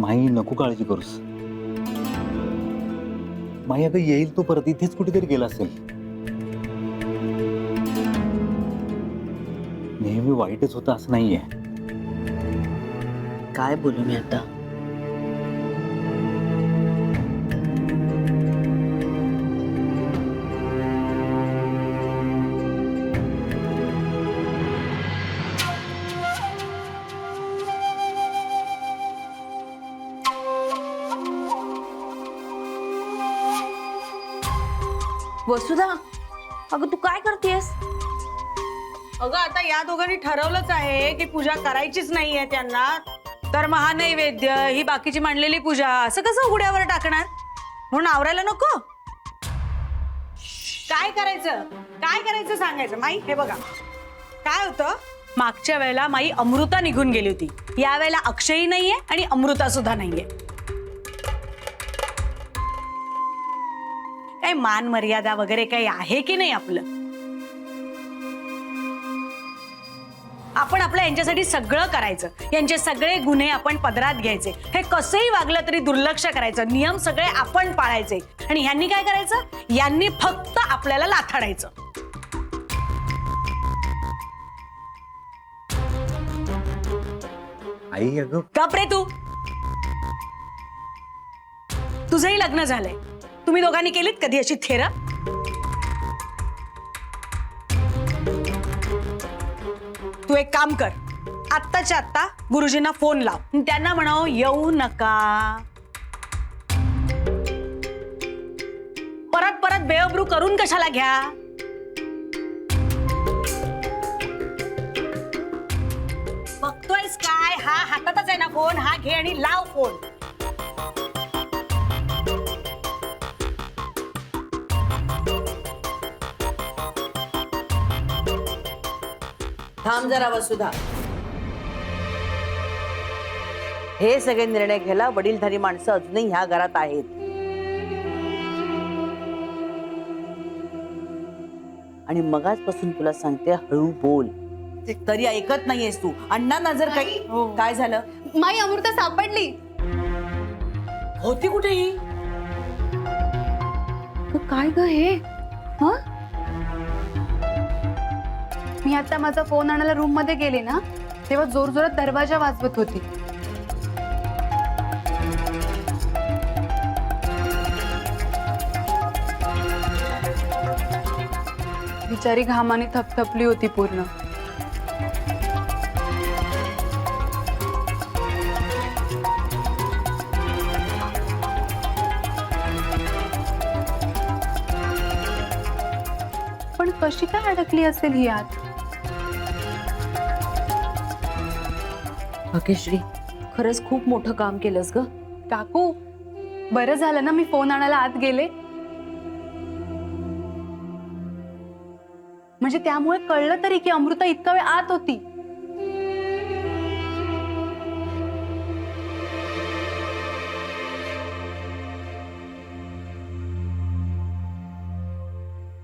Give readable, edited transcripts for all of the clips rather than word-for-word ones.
माई नको काळजी करूस. माई अगं येईल तो परत, इथेच कुठेतरी गेला असेल. नेहमी वाईटच होतं असं नाहीये. काय बोलू मी आता? वसुधा, अगं तू काय करतेस? अगं आता या दोघांनी ठरवलंच आहे की पूजा करायचीच नाहीये त्यांना, तर महानैवेद्य ही बाकीची मांडलेली पूजा असं कसं उघड्यावर टाकणार? म्हणून आवरायला नको. काय करायचं सांगायचं. माई हे बघा काय होतं, मागच्या वेळेला माई अमृता निघून गेली होती, या वेळेला अक्षयी नाहीये आणि अमृता सुद्धा नाहीये. काय मान मर्यादा वगैरे काही आहे की नाही आपलं? आपण आपल्या यांच्यासाठी सगळं करायचं, यांचे सगळे गुन्हे आपण पदरात घ्यायचे, हे कसंही वागलं तरी दुर्लक्ष करायचं, नियम सगळे आपण पाळायचे. आणि ह्यांनी काय करायचं? यांनी फक्त आपल्याला लाथाडायचं. आई अगं गप रे तू. तुझंही लग्न झालंय, तुम्ही दोघांनी केलीत कधी अशी थेरा? तू एक काम कर, आत्ताच्या आत्ता गुरुजींना फोन लाव, त्यांना म्हणाव येऊ नका. परत परत बेअब्रू करून कशाला घ्या? बघतोयस काय? हा हातातच आहे ना फोन, हा घे आणि लाव फोन. थांब जरा वसुधा. हे सगळे निर्णय घ्यायला वडीलधारी माणसं अजूनही ह्या घरात आहेत. आणि मगाचपासून तुला सांगते हळू बोल, तरी ऐकत नाहीयेस तू. अण्णांना जर काही काय झालं? माई अमृता सापडली. होती कुठेही? काय ग हे? मी आता माझा फोन आणायला रूम मध्ये गेले ना, तेव्हा जोर जोरात दरवाजा वाजवत होती. बिचारी घामाने थपथपली होती पूर्ण. पण कशी काय अडकली असेल ही आत? भाग्यश्री, खरंच खूप मोठं काम केलंस ग. काकू, बरं झालं ना मी फोन आणायला आत गेले, म्हणजे त्यामुळे कळलं तरी की अमृता इतका वेळ आत होती.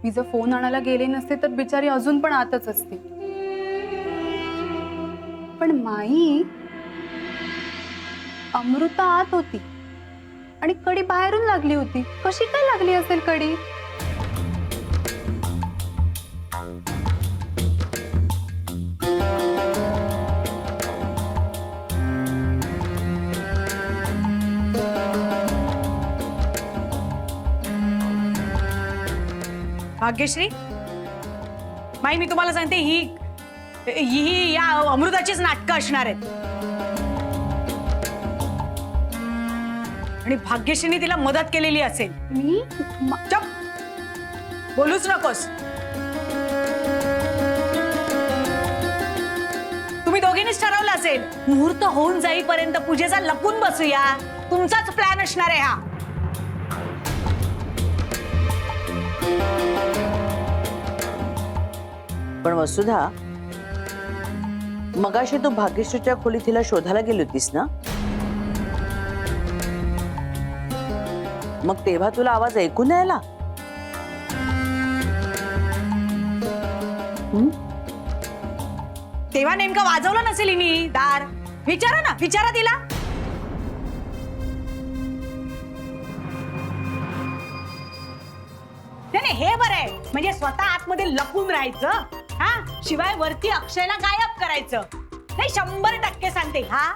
मी जर फोन आणायला गेले नसते तर बिचारी अजून पण आतच असते. पण माई, अमृता आत होती आणि कडी बाहेरून लागली होती. कशी काय लागली असेल कडी? भाग्यश्री, माई मी तुम्हाला सांगते, ही ही या अमृताचीच नाटकं असणार आहेत. आणि भाग्यश्रीने तिला मदत केलेली असेल. मी चुप, बोलूच नकोस. तुम्ही दोघींनीच ठरवलं असेल, मुहूर्त होऊन जाईपर्यंत पूजेचा लपून बसूया, तुमचाच प्लॅन असणार आहे हा. पण वसुधा, मगाशी तू भाग्यश्रीच्या खोलीत तिला शोधायला गेली होतीस ना? मग तेव्हा तुला आवाज ऐकू नाही आला? तेव्हा नेमकं वाजवलं नसेल हिनी दार. विचारा ना, विचारा तिला. नाही हे बरं आहे, म्हणजे स्वतः आतमध्ये लपून राहायचं. हा, शिवाय वरती अक्षयला गायब करायचं. नाही 100% सांगते, हा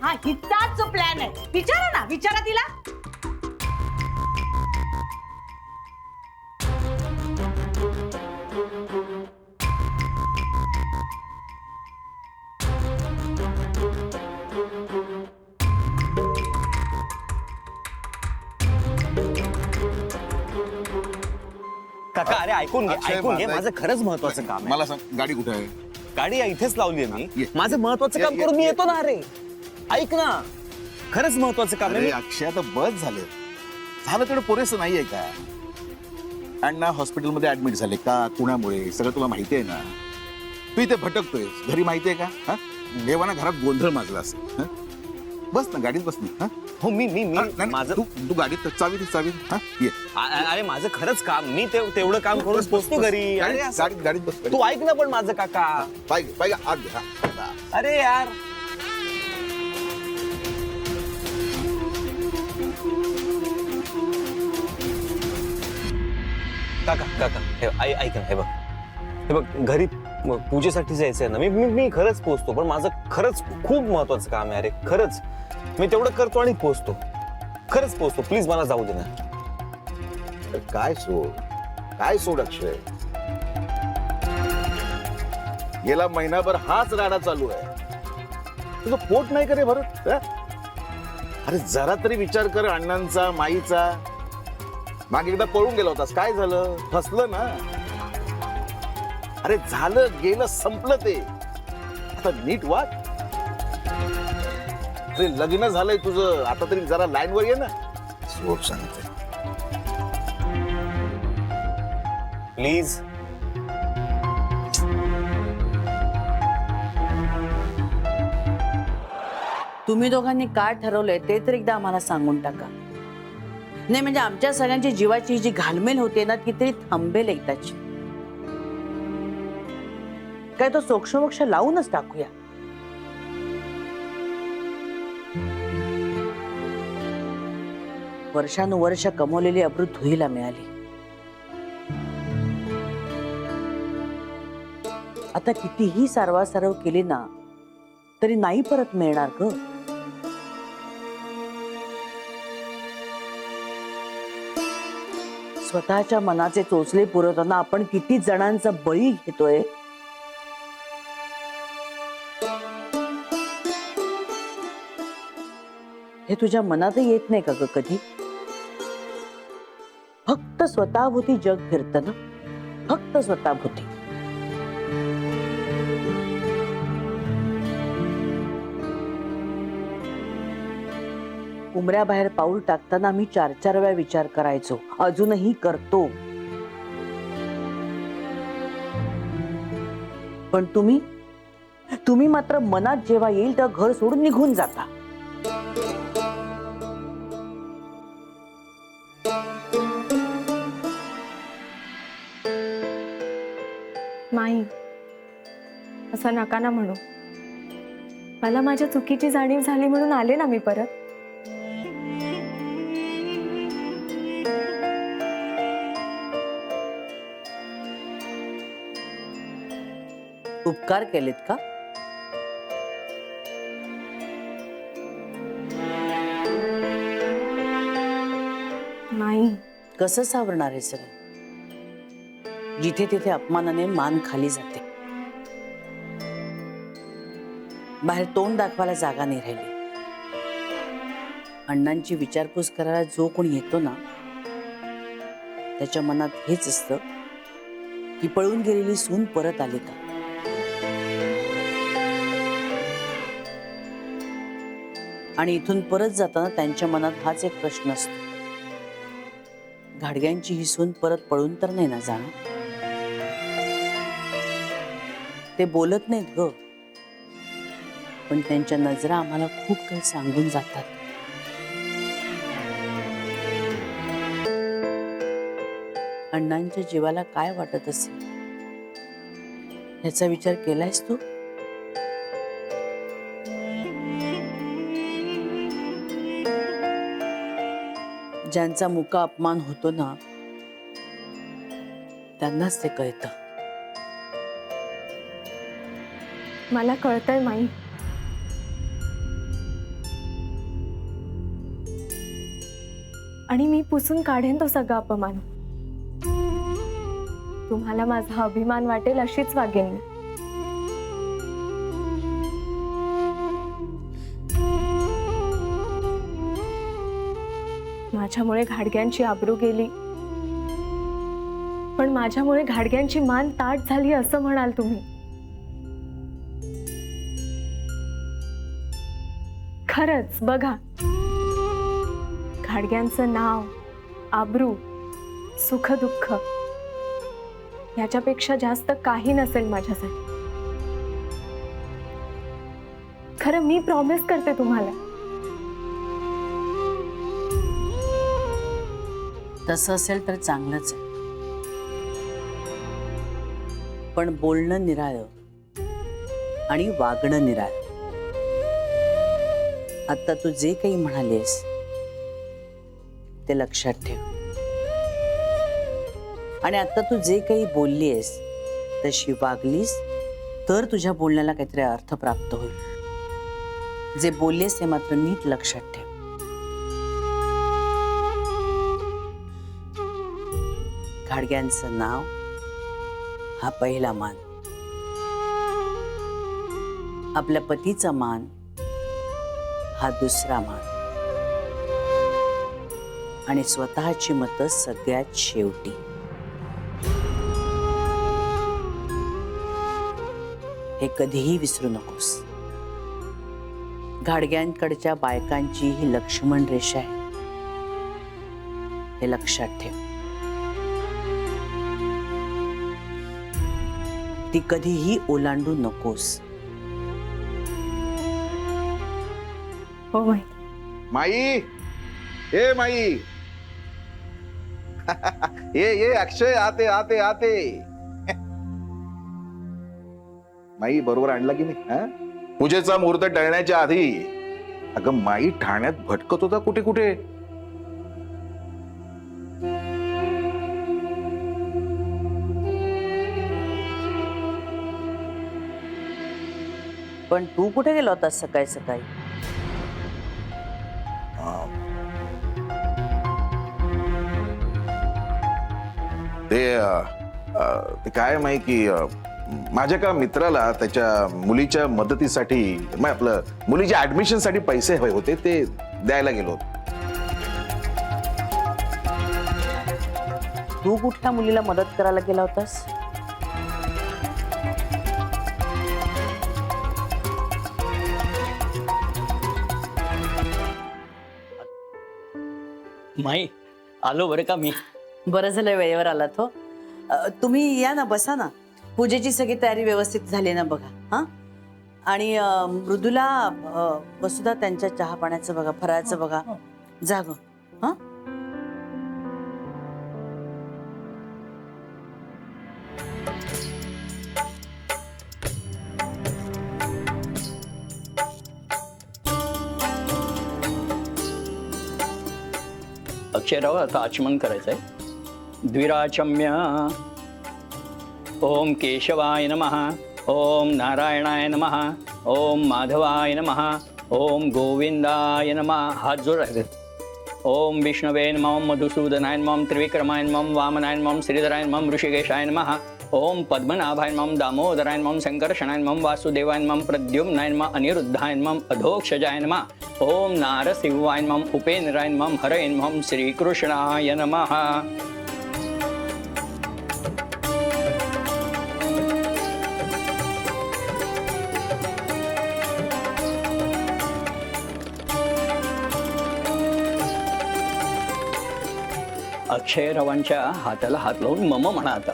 हा हिचाच प्लॅन आहे. विचारा ना, विचारा तिला. काका अरे ऐकून घे अक्षय, ऐकून घे माझं- माझं खरंच महत्वाचं काम आहे. मला सांग गाडी कुठे आहे? गाडी इथेच लावली आहे ये. मी. माझं महत्वाचं काम ये, करून मी ये. येतो ना. अरे ऐक ना, खरंच महत्वाचं काम आहे. अरे अक्षय आता बस झालं तेवढं पुरेसं नाहीये का? अण्णा हॉस्पिटलमध्ये ऍडमिट झाले का, कुणामुळे, सगळं तुला माहिती आहे ना. तू इथे भटकतोय, घरी माहिती आहे का? हा, देवाना घरात गोंधळ माजला असेल. हा? बस ना, गाडीत बस ना. हा? हो मी मी हा, मी नाही, माझं तू गाडीत चावी हा ये. अरे माझं खरंच काम, मी तेवढं काम करून पोचतो घरी. अरे असं- गाडीत बस. तू ऐक ना पण माझं काका. पाय आत घे. हा. अरे यार काका काका ऐक ना, हे बघ घरी पूजेसाठी जायचंय ना. मी खरंच पोचतो, पण माझं खरंच खूप महत्वाचं काम आहे. अरे खरंच मी तेवढं करतो आणि पोचतो. खरंच पोचतो. प्लीज मला जाऊ दे ना. अरे काय सोड अक्षय. गेला महिनाभर हाच राडा चालू आहे. तुझं पोट नाही करे भरत? हा? अरे जरा तरी विचार कर अण्णांचा, माईचा. मागे एकदा पळून गेला होतास, काय झालं? फसलं ना. अरे झालं गेलं, संपलं ते. आता नीट वाट. अरे लग्न झालंय तुझं, आता तरी जरा लाईन वर ये ना. सोड सांगते. प्लीज. तुम्ही दोघांनी काय ठरवलंय ते तर एकदा आम्हाला सांगून टाका. नाही म्हणजे आमच्या सगळ्यांची जीवाची जी घालमेल होते ना ती तरी थांबेल एकदाची. काय तो सोक्षमोक्ष लावूनच टाकूया. वर्षानुवर्ष कमवलेली अब्रू धुईला मिळाली. आता कितीही सारवासारव केली ना तरी नाही परत मिळणार ग. स्वतःच्या मनाचे चोचले पुरवताना आपण किती जणांचा बळी घेतोय. हे तुझ्या मनातही येत नाही का ग कधी? फक्त स्वतःभोवती जग फिरतं ना, फक्त स्वतःभोवती. उमऱ्याबाहेर पाऊल टाकताना मी 4-4 वेळा विचार करायचो, अजूनही करतो. पण तुम्ही मात्र मनात जेव्हा येईल तेव्हा घर सोडून निघून जाता. नाही, असं नका ना म्हणू. मला माझ्या चुकीची जाणीव झाली म्हणून आले ना मी परत. उपकार केलेत का? नाही. कसं सावरणार आहे सगळं? जिथे तिथे अपमानाने मान खाली जाते. बाहेर तोंड दाखवायला जागा नाही राहिली. अण्णांची विचारपूस करायला जो कोणी येतो ना त्याच्या मनात हेच असतं की पळून गेलेली सून परत आली का. आणि इथून परत जाताना त्यांच्या मनात हाच एक प्रश्न असतो, घाडग्यांची ही सून परत पळून तर नाही ना जाणार. ते बोलत नाहीत ग, पण त्यांच्या नजरा आम्हाला खूप काही सांगून जातात. अण्णांच्या जीवाला काय वाटत असेल याचा विचार केलायस तू? ज्यांचा मुका अपमान होतो ना त्यांनाच ते कळतं. मला कळतंय माई. आणि मी पुसून काढेन तो सगळा अपमान. तुम्हाला माझा अभिमान वाटेल अशीच वागेन मी. माझ्यामुळे घाडग्यांची आबरू गेली, पण माझ्यामुळे घाडग्यांची मान ताठ झाली असं म्हणाल तुम्ही. खरंच बघा, घाडग्यांचं नाव, आबरू, सुख दुःख याच्यापेक्षा जास्त काही नसेल माझ्यासाठी. खरं मी प्रॉमिस करते तुम्हाला. तसं असेल तर चांगलंच आहे, पण बोलणं निराळं आणि वागणं निराळं. आता तू जे काही म्हणालीस ते लक्षात ठेव. आणि आता तू जे काही बोललीस तशी वागलीस तर तुझ्या बोलण्याला काहीतरी अर्थ प्राप्त होईल. जे बोललेस ते मात्र नीट लक्षात ठेव. घाडग्यांचं नाव हा पहिला मान, आपल्या पतीचा मान हा दुसरा मान, आणि स्वतःची मतं सगळ्यात शेवटी. हे कधीही विसरू नकोस. घाडग्यांकडच्या बायकांची ही लक्ष्मण रेषा आहे, हे लक्षात ठेव. ती कधीही ओलांडू नकोस. हो माई. माई, ए माई. ये अक्षय, आते आते आते. माई बरोबर आणला की नाही? हा? पूजेचा मुहूर्त टळण्याच्या आधी अगं माई ठाण्यात भटकत होता कुठे कुठे. पण तू कुठे गेला होतास सकाळी सकाळी? ते काय माहिती की माझ्या एका मित्राला त्याच्या मुलीच्या मदतीसाठी आपलं मुलीच्या ऍडमिशन साठी पैसे हवे होते, ते द्यायला गेलो होतो. तू कुठल्या मुलीला मदत करायला गेला होतास? माई, आलो बरं का मी. बरं झालं वेळेवर आलात हो. तुम्ही या ना, बसा ना. पूजेची सगळी तयारी व्यवस्थित झाली ना बघा. हा, आणि मृदूला वसुधा त्यांच्या चहा पाण्याचं बघा, फराळाचं बघा. जा ग. हा, अक्षयराव, आता आचमन करायचंय. द्विराचम्य. ओम केशवाय नमः, ओम नारायणाय नमः, ओम माधवाय नमः, ओम गोविंदाय नमः. हात जोर आहे. ओम विष्णवे नमः, ओम मधुसूदनाय नमः, ओम त्रिविक्रमाय नमः, ओम वामनाय नमः, ओम श्रीधराय नमः, ओम ऋषिकेशाय नमः, ओम पद्मनाभाय नमः, ओम दामोदराय नमः, ओम संकर्षणाय नमः, ओम वासुदेवाय नमः, ओम प्रद्युम्नाय नमः, अनिरुद्धाय नमः, ओम अधोक्षजाय नमः, ओम नारसिंहाय नमः, ओम उपेन्द्राय नमः, ओम हरये नमः, ओम श्रीकृष्णाय नमः. अक्षयरावांच्या हाताला हात लावून मम म्हणा आता.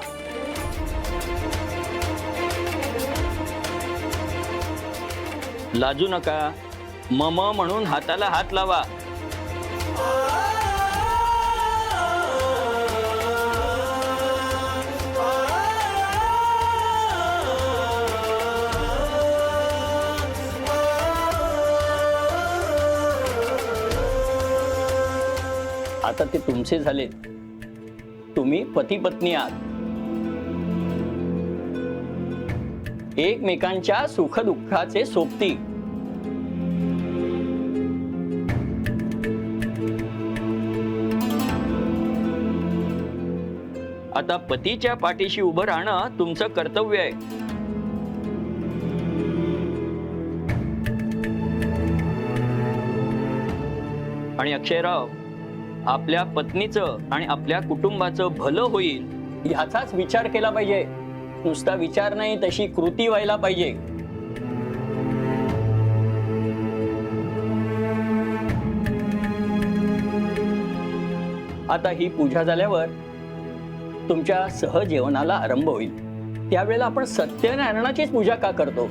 लाजू नका. मम म्हणून हाताला हात लावा. आता ते तुमचे झाले. तुम्ही पती पत्नी आहात. एकमेकांच्या सुखदुःखाचे सोबती. आता पतीच्या पाठीशी उभं राहणं तुमचं कर्तव्य आहे. आणि अक्षयराव, आपल्या पत्नीचं आणि आपल्या कुटुंबाचं भलं होईल ह्याचाच विचार केला पाहिजे. नुसता विचार नाही, तशी कृती व्हायला पाहिजे. आता ही पूजा झाल्यावर तुमच्या सहजीवनाला आरंभ होईल. त्यावेळेला आपण सत्यनारायणाचीच पूजा का करतो?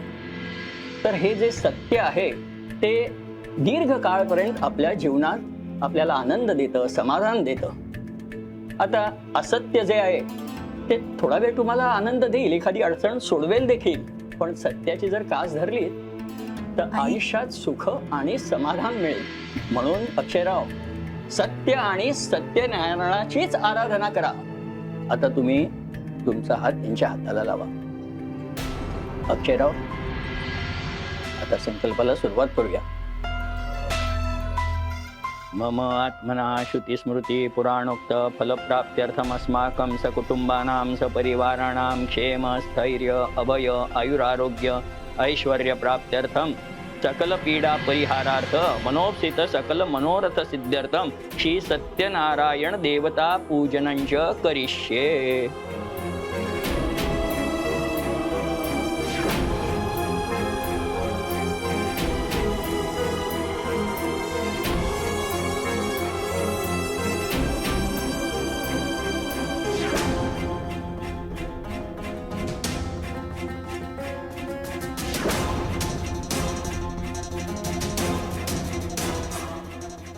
तर हे जे सत्य आहे ते दीर्घकाळपर्यंत आपल्या जीवनात आपल्याला आनंद देतं, समाधान देतं. आता असत्य जे आहे ते थोडा वेळ तुम्हाला आनंद देईल, एखादी अडचण सोडवेल देखील, पण सत्याची जर कास धरली तर आयुष्यात सुख आणि समाधान मिळेल. म्हणून अक्षयराव, सत्य आणि सत्यनारायणाचीच आराधना करा. आता तुम्ही तुमचा हात त्यांच्या हाताला लावा. अक्षयराव, आता संकल्पाला सुरुवात करूया. मम आत्मना श्रुती स्मृती पुराणोक्त फलप्राप्त्यर्थमस्माकं सकुटुंबानां सपरिवाराणां क्षेम स्थैर्य अभय आयुरारोग्य ऐश्वर्य प्राप्त्यर्थं सकल पीडा परिहारार्थ मनोप्सित सकल मनोरथ सिद्ध्यर्थं श्री सत्यनारायण देवता पूजनंच करिष्ये.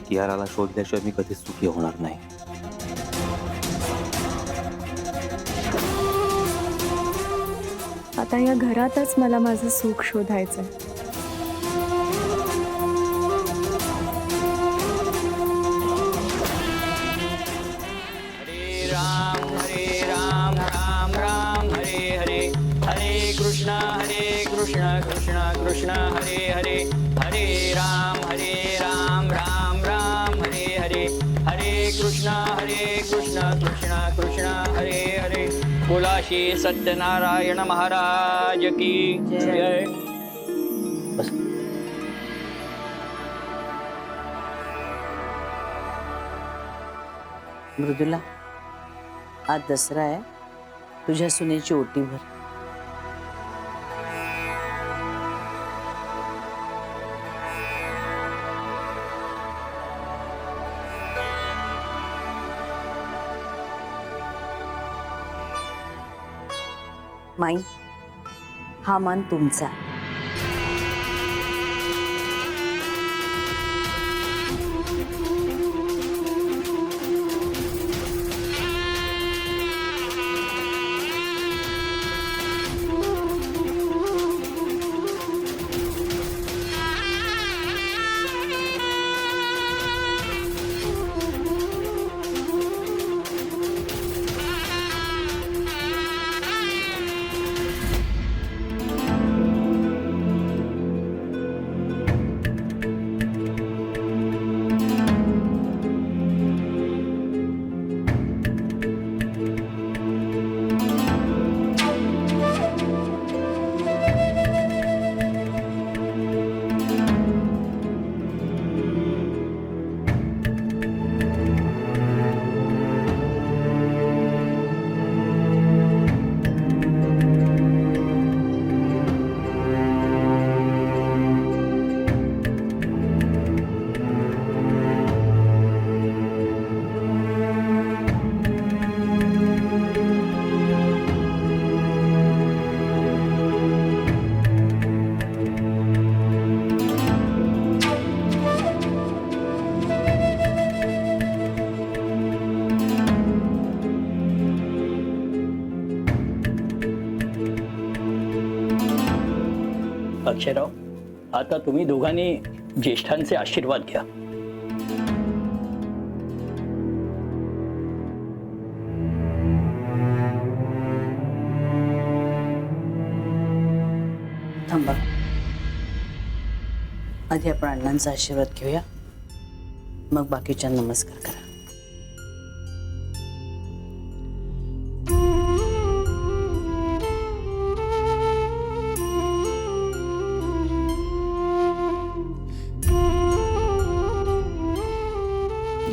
कियाराला शोधल्याशिवाय मी कधीच सुखी होणार नाही. आता या घरातच मला माझं सुख शोधायचंय. हरे राम राम राम हरे हरे, हरे कृष्ण कृष्ण कृष्ण हरे हरे, हरे राम राम राम हरे हरे, हरे कृष्ण कृष्ण कृष्ण हरे हरे. कुलाशी सत्यनारायण महाराज की जय. बस. मृदुला, आज दसरा आहे, तुझ्या सुनेची ओटी भर. माई, हा मान तुमचा. अक्षयराव, आता तुम्ही दोघांनी ज्येष्ठांचे आशीर्वाद घ्या. आधी आपण अण्णांचा आशीर्वाद घेऊया, मग बाकीच्या नमस्कार करा.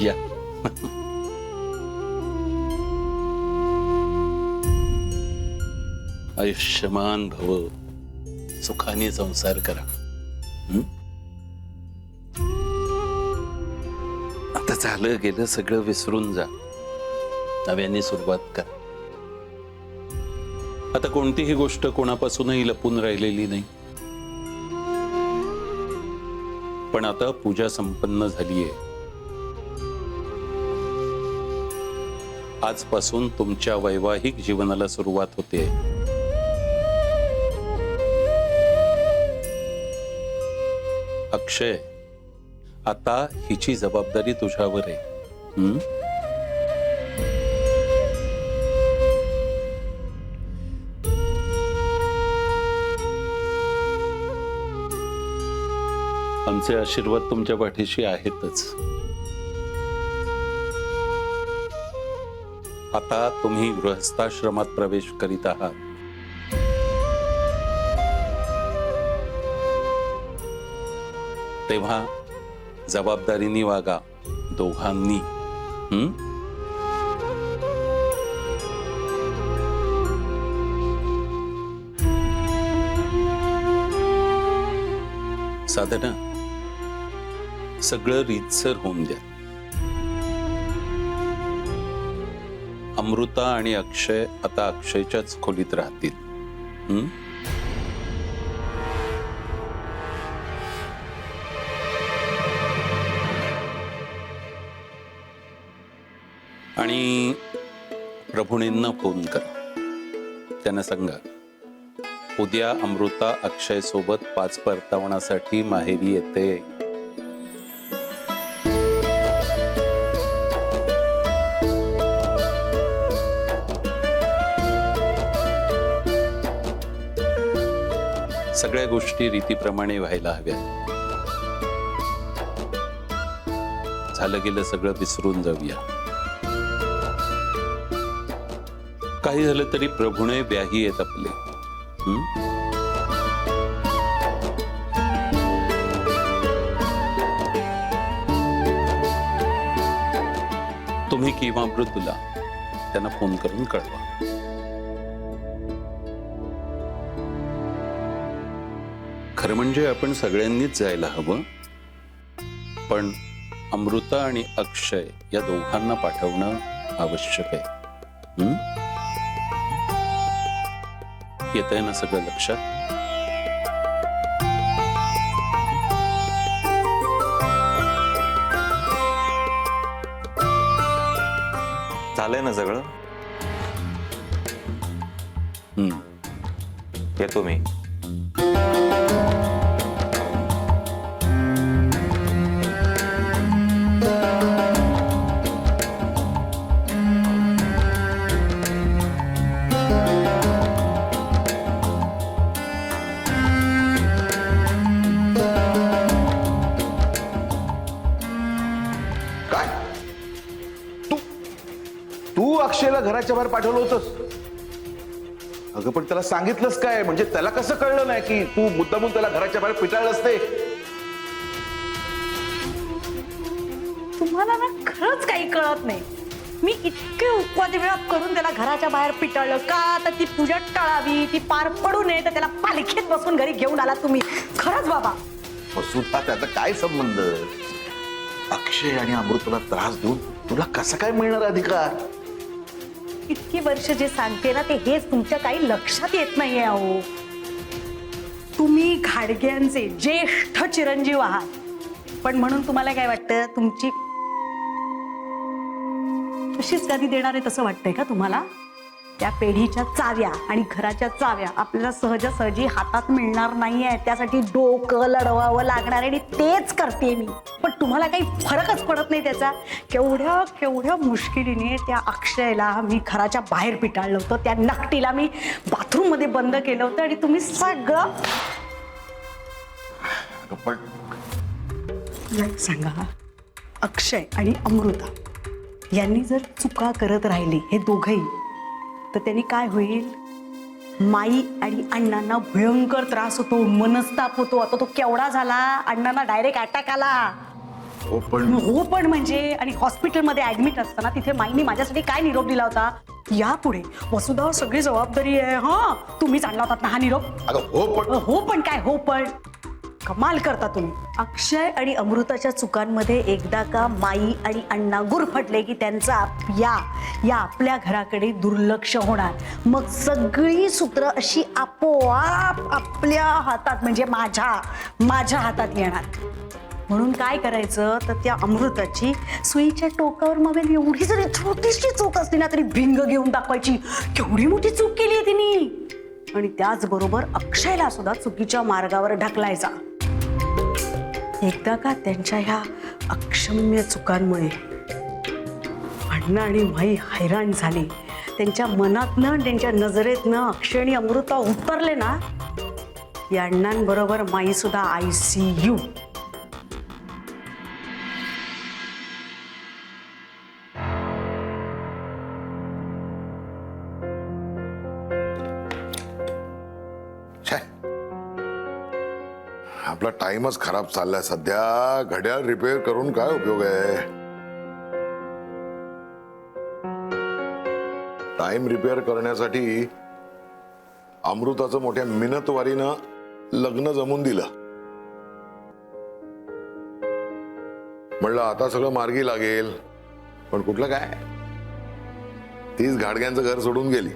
या. आयुष्यमान भव, सुखाने संसार करा. आता झालं गेलं सगळं विसरून जा, नव्याने सुरुवात करा. आता कोणतीही गोष्ट कोणापासूनही लपून राहिलेली नाही. पण आता पूजा संपन्न झालीये. आजपासून तुमच्या वैवाहिक जीवनाला सुरुवात होते. अक्षय, आता हिची जबाबदारी तुझ्यावर आहे. आमचे आशीर्वाद तुमच्या पाठीशी आहेतच. आता तुम्ही गृहस्थाश्रमात प्रवेश करीत आहात. तेव्हा जबाबदारीने वागा दोघांनी. साधना, सगळं रीतसर होऊन द्या. अमृता आणि अक्षय आता अक्षयच्याच खोलीत राहतील. आणि प्रभुणींना फोन करा, त्यांना सांगा उद्या अमृता अक्षय सोबत 5 परतावण्यासाठी माहेरी येते. सगळ्या गोष्टी रीतीप्रमाणे व्हायला हव्या. झालं गेलं सगळं विसरून जाऊया. काही झालं तरी प्रभुणे व्याही आहेत आपले. तुम्ही किंवा मृदुला त्यांना फोन करून कळवा. खरं म्हणजे आपण सगळ्यांनीच जायला हवं, पण अमृता आणि अक्षय या दोघांना पाठवणं आवश्यक आहे. येतंय ना सगळं लक्षात? झालंय ना सगळं? येतो मी. काय तू अक्षयला घराच्या बाहेर पाठवलं होतंस? अगं पण त्याला सांगितलंस काय? म्हणजे त्याला कसं कळलं नाही की तू मुद्दामून त्याला घराच्या बाहेर पिटाळलंस ते? तुम्हाला ना खरंच काही कळत नाही. मी इतके उपवादी वेळा करून त्याला घराच्या बाहेर पिटाळलं का? तर ती पूजा टळावी, ती पार पडू नये, तर त्याला पालखीत बसून घरी घेऊन आला तुम्ही. खरंच बाबा. सुद्धा त्याचा काय संबंध? अक्षय आणि अमृताला त्रास देऊन तुला कसं काय मिळणार अधिकार? इतकी वर्ष जे सांगते ना ते हेच तुमच्या काही लक्षात येत नाहीये. अहो, तुम्ही घाडग्यांचे ज्येष्ठ चिरंजीव आहात, पण म्हणून तुम्हाला काय वाटतं तुमची तशीच गादी देणार आहे तसं वाटतंय का तुम्हाला? त्या पेढीच्या चाव्या आणि घराच्या चाव्या आपल्याला सहजासहजी हातात मिळणार नाहीये. त्यासाठी डोकं लढवावं लागणार आहे आणि तेच करते मी. पण तुम्हाला काही फरकच पडत नाही त्याचा. केवढ्या केवढ्या मुश्किलीने त्या अक्षयला मी घराच्या बाहेर पिटाळलं होतं, त्या नकटीला मी बाथरूम मध्ये बंद केलं होतं आणि तुम्ही सगळं. पण सांगा, अक्षय आणि अमृता यांनी जर चुका करत राहिली हे दोघही, तर त्यांनी काय होईल? माई आणि अण्णांना भयंकर त्रास होतो, मनस्ताप होतो. आता तो केवढा झाला, अण्णांना डायरेक्ट अटॅक आला. हो पण म्हणजे आणि हॉस्पिटलमध्ये ऍडमिट असताना तिथे माईने माझ्यासाठी काय निरोप दिला होता? यापुढे वसुधावर सगळी जबाबदारी आहे. हा, तुम्हीच आणला होता ना हा निरोप. अगं हो पण काय हो पण कमाल करता तुम्ही. अक्षय आणि अमृताच्या चुकांमध्ये एकदा का माई आणि अण्णा गुरफटले की त्यांचा या आपल्या घराकडे दुर्लक्ष होणार. मग सगळी सूत्र अशी आपोआप आपल्या हातात म्हणजे माझ्या हातात येणार. म्हणून काय करायचं, तर त्या अमृताची सुईच्या टोकावर मग एवढी जरी छोटीशी चूक असली ना तरी भिंग घेऊन दाखवायची, केवढी मोठी चूक केली आहे तिने. आणि त्याचबरोबर अक्षयला सुद्धा चुकीच्या मार्गावर ढकलायचा. एकदा का त्यांच्या ह्या अक्षम्य चुकांमुळे अण्णा आणि माई हैराण झाली, त्यांच्या मनातनं त्यांच्या नजरेतनं अक्षय आणि अमृता उतरले ना, या अण्णांबरोबर माई सुद्धा ICU. आपला टाइमच खराब चाललाय सध्या. घड्याळ रिपेअर करून काय उपयोग आहे? टाइम रिपेअर करण्यासाठी अमृताचं मोठ्या मिनतवारीनं लग्न जमून दिलं. म्हणलं आता सगळं मार्गी लागेल, पण कुठलं काय, तीच घाडग्यांचं घर सोडून गेली.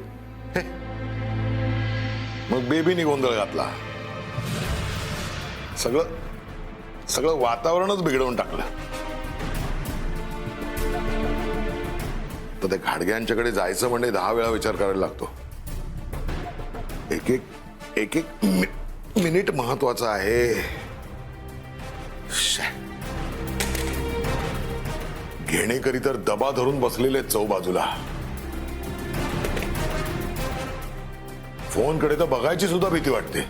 मग बेबीनी गोंधळ घातला. सगळं वातावरणच बिघडवून टाकलं. तर त्या घाडग्यांच्याकडे जायचं म्हणजे 10 वेळा विचार करायला लागतो. एक मिनिट महत्वाचा आहे. घेणेकरी तर दबा धरून बसलेले चौ बाजूला. फोनकडे तर बघायची सुद्धा भीती वाटते.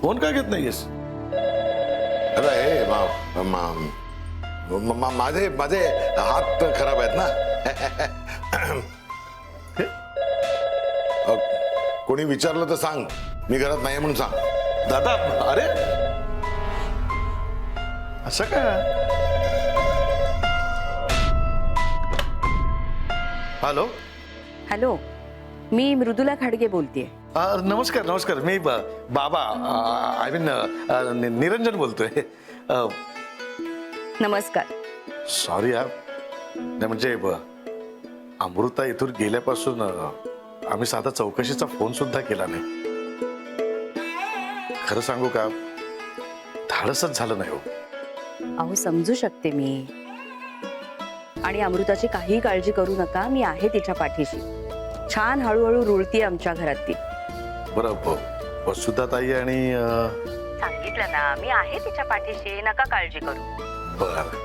फोन काय घेत नाहीयेस? अरे माझे हात खराब आहेत ना. कोणी विचारलं तर सांग, मी घरात नाही म्हणून सांग. दादा, अरे असं काय? हॅलो हॅलो, मी मृदुला खाडगे बोलतेय. नमस्कार. मी बाबा आय मीन निरंजन बोलतोय. नमस्कार. सॉरी यार, नाही म्हणजे अमृता इथून गेल्यापासून आम्ही साधा चौकशीचा फोन सुद्धा केला नाही. खरं सांगू का, धाडसच झालं नाही हो. अहो, समजू शकते मी. आणि अमृताची काही काळजी करू नका, मी आहे तिच्या पाठीशी. छान हळूहळू रुळतीये आमच्या घरात ती. बरं, वसुधाताई आणि सांगितलं ना, मी आहे तिच्या पाठीशी, नका काळजी करू. बर आली.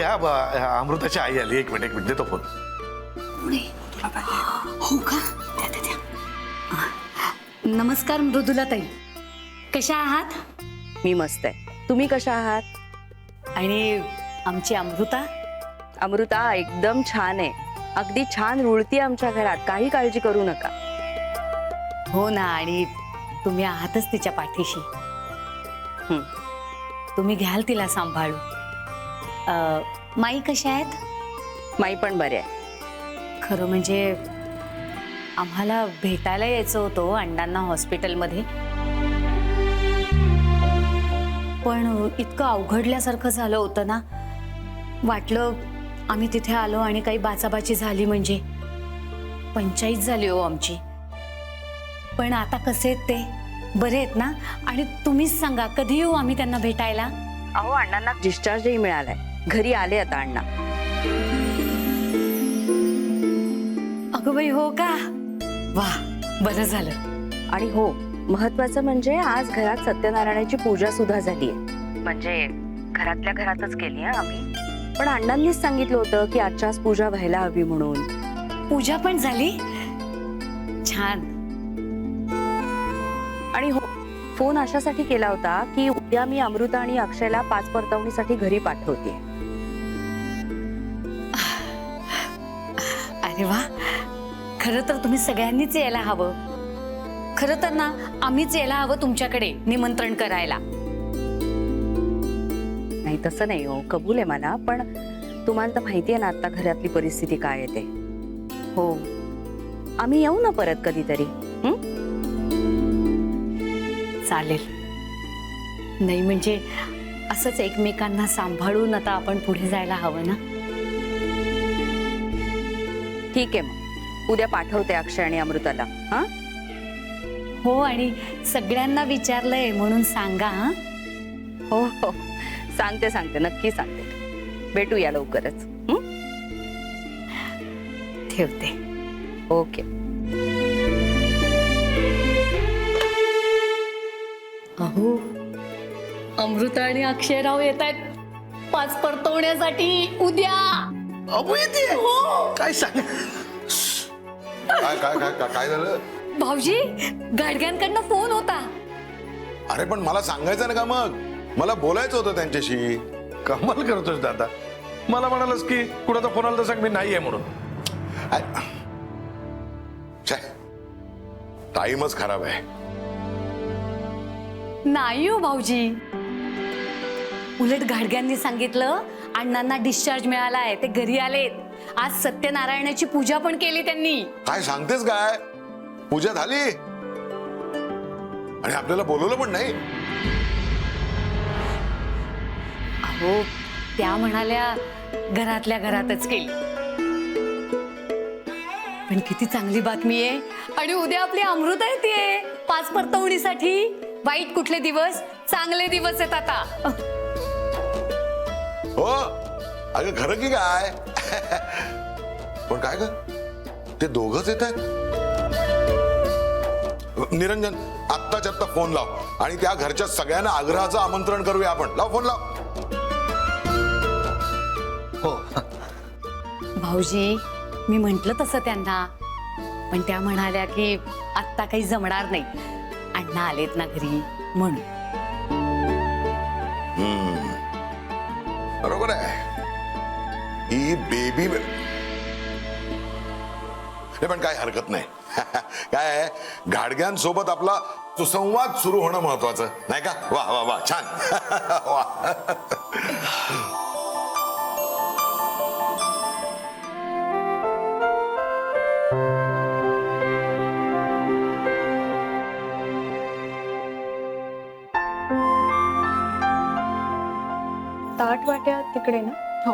अमृताची आई आली. एक मिनिट देतो फोन. हो का? नमस्कार मृदुलाताई, कशा आहात? मी मस्त आहे. तुम्ही कशा आहात? आणि आमची अमृता एकदम छान आहे. अगदी छान रुळती आमच्या घरात, काही काळजी करू नका. हो ना, आणि तुम्ही आहातच तिच्या पाठीशी. तुम्ही घ्याल तिला सांभाळू. माई कशा आहेत? माई पण बरे आहे. खरं म्हणजे आम्हाला भेटायला यायचं होतं अण्णांना हॉस्पिटलमध्ये, पण इतकं अवघडल्यासारखं झालं होतं ना, वाटलं आम्ही तिथे आलो आणि काही बाचाबाची झाली म्हणजे पंचायत झाली हो आमची. पण आता कसे आहेत ते? बरे आहेत ना? आणि तुम्हीच सांगा, कधी येऊ आम्ही त्यांना भेटायला? अहो, अण्णांना डिस्चार्जही मिळालाय, घरी आले आता अण्णा. अगं बाई, हो का? वा, बरं झालं. आणि हो, महत्वाचं म्हणजे आज घरात सत्यनारायणाची पूजा सुद्धा झालीये. म्हणजे घरातल्या घरातच केली आहे आम्ही, पण अण्णांनीच सांगितलं होतं की आजच्याच पूजा व्हायला हवी म्हणून. पूजा पण झाली. छान. आणि हो, फोन अशासाठी केला होता की उद्या मी अमृता आणि अक्षयला 5 परतवणीसाठी घरी पाठवते. अरे वा, खरं तर तुम्ही सगळ्यांनीच यायला हवं. खरं तर ना, आम्हीच यायला हवं तुमच्याकडे निमंत्रण करायला. नाही तसं नाही हो, कबूल आहे मला, पण तुम्हाला तर माहिती आहे ना आता घरातली परिस्थिती काय आहे ते. हो, आम्ही येऊ ना परत कधीतरी. चालेल. नाही म्हणजे असंच एकमेकांना सांभाळून आता आपण पुढे जायला हवं ना. ठीक आहे, मग उद्या पाठवते अक्षय आणि अमृताला. हा हो, आणि सगळ्यांना विचारलंय म्हणून सांगा. हा, हो हो, सांगते सांगते, नक्की सांगते. भेटूया लवकरच. ठेवते. ओके. अहो, अमृता आणि अक्षयराव येत आहेत 5 परतवण्यासाठी उद्या. काय सांग, काय काय काय काय झालं? भाऊजी, गाडग्यांकडनं फोन होता. अरे पण मला सांगायचं ना का, मग मला बोलायचं होतं त्यांच्याशी. कमाल करतोस दादा. मला म्हणालस की कुणाचा फोन आला तर सांग मी नाहीये म्हणून. टाइमच खराब आहे. नाही हो भाऊजी, उलट गाडग्यांनी सांगितलं अण्णांना डिस्चार्ज मिळालाय, ते घरी आलेत. आज सत्यनारायणाची पूजा पण केली त्यांनी. काय सांगतेस काय? पूजा झाली आणि आपल्याला बोलवलं पण नाही. अहो, त्या म्हणाल्या घरातल्या घरातच केली. पण किती चांगली बातमी आहे. आणि उद्या आपली अमृता येते 5 परतवणीसाठी. वाईट कुठले दिवस, चांगले दिवस आहेत आता. हो, अगं खरं की काय? पण काय ग, ते दोघच येत आहेत? निरंजन, आत्ताच्या आत्ता फोन लाव आणि त्या घरच्या सगळ्यांना आग्रहाचं आमंत्रण करूया आपण. लाव फोन, लाव. हो. भाऊजी, मी म्हंटल तसं त्यांना, पण त्या म्हणाल्या की आत्ता काही जमणार नाही, अण्णा आलेत ना घरी म्हणून. बरोबर आहे. ही बेबी पण काय हरकत नाही. काय आहे, गाडग्यांसोबत आपला सुसंवाद सुरू होणं महत्वाचं नाही का? वा वा वा, छान. वा. ताट वाट्या तिकडे ना. हो.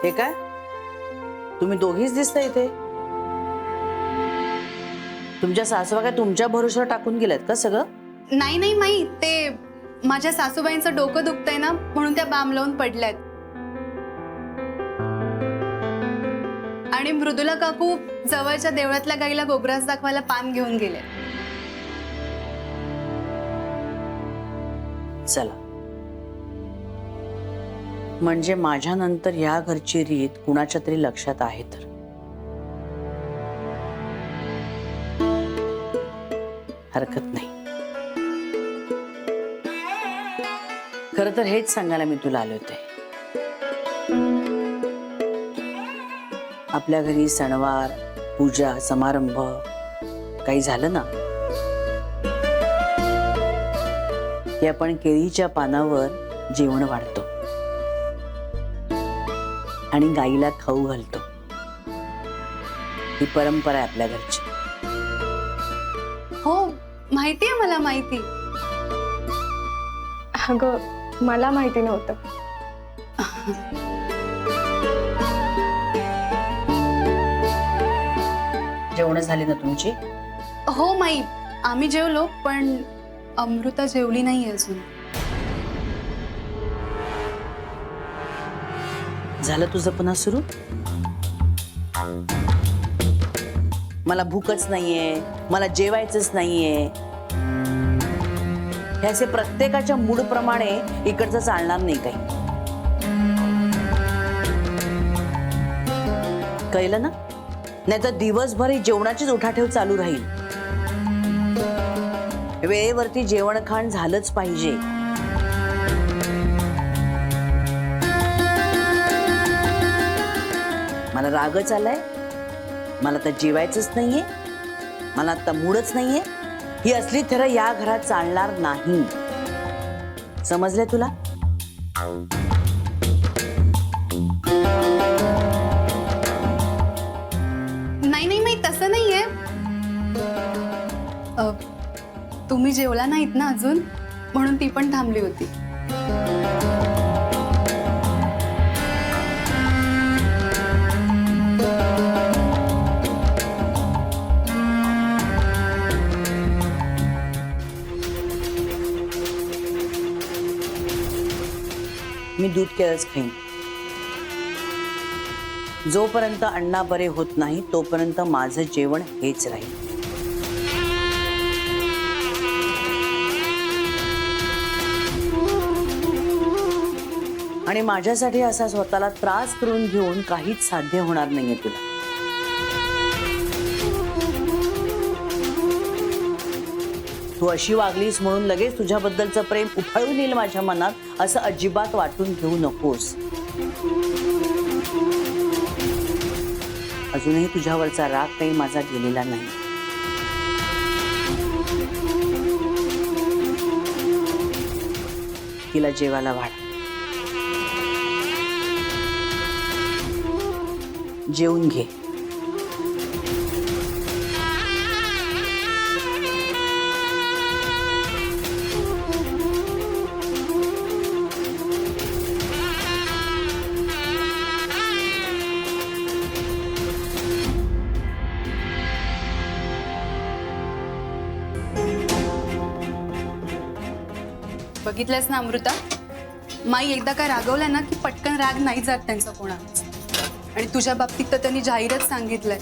हे काय, तुम्ही दोघीच दिसता इथे? तुमच्या सासूबा काय तुमच्या भरोश्यावर टाकून गेल्यात का सगळं? नाही नाही माई, ते माझ्या सासूबाईंचं डोकं दुखतंय ना म्हणून त्या बाम लावून पडल्यात. आणि मृदुला काकू जवळच्या देवळातल्या गाईला गोग्रास दाखवायला पान घेऊन गेले. चला, म्हणजे माझ्या नंतर या घरची रीत कुणाच्या तरी लक्षात आहे तर. हरकत नाही. खरं तर हेच सांगायला मी तुला आले होते. आपल्या घरी सणवार, पूजा, समारंभ काही झालं ना की आपण केळीच्या पानावर जेवण वाढतो आणि गाईला खाऊ घालतो. ही परंपरा आहे आपल्या घरची. हो, माहितीये मला, माहिती. अगं, मला माहिती नव्हतं. जेवण झाली ना तुमची? हो माई, आम्ही जेवलो, पण अमृता जेवली नाही अजून. झालं तुझं पुन्हा सुरू? मला भूकच नाहीये, मला जेवायचंच नाहीये, हे असे प्रत्येकाच्या मूड प्रमाणे इकडचं चालणार नाही काही. कळलं ना? नाही तर दिवसभर ही जेवणाचीच उठाठेव चालू राहील. वेळेवरती जेवण खाण झालंच पाहिजे. मला रागच आलाय, मला तर जेवायचंच नाहीये, मला आता मूडच नाहीये, ही असली थरं या घरात चालणार नाही. समजलंय तुला? नाही नाही नाही, तसं नाहीये. तुम्ही जेवला नाहीत ना अजून, म्हणून ती पण थांबली होती. मी दूध केळच खाईन. जोपर्यंत अण्णा बरे होत नाही तोपर्यंत माझं जेवण हेच राहील. आणि माझ्यासाठी असा स्वतःला त्रास करून घेऊन काहीच साध्य होणार नाहीये तुला. तू अशी वागलीस म्हणून लगेच तुझ्याबद्दलचं प्रेम उफाळून येईल माझ्या मनात, असं अजिबात वाटून घेऊ नकोस. अजूनही तुझ्यावरचा राग काही माझा गेलेला नाही. तिला जेवायला वाढ. जेवून घे. बघितलंस ना अमृता, माई एकदा काय रागवल्या ना की पटकन राग नाही जात त्यांचा कोणाच. आणि तुझ्या बाबतीत तर त्यांनी जाहीरच सांगितलंय,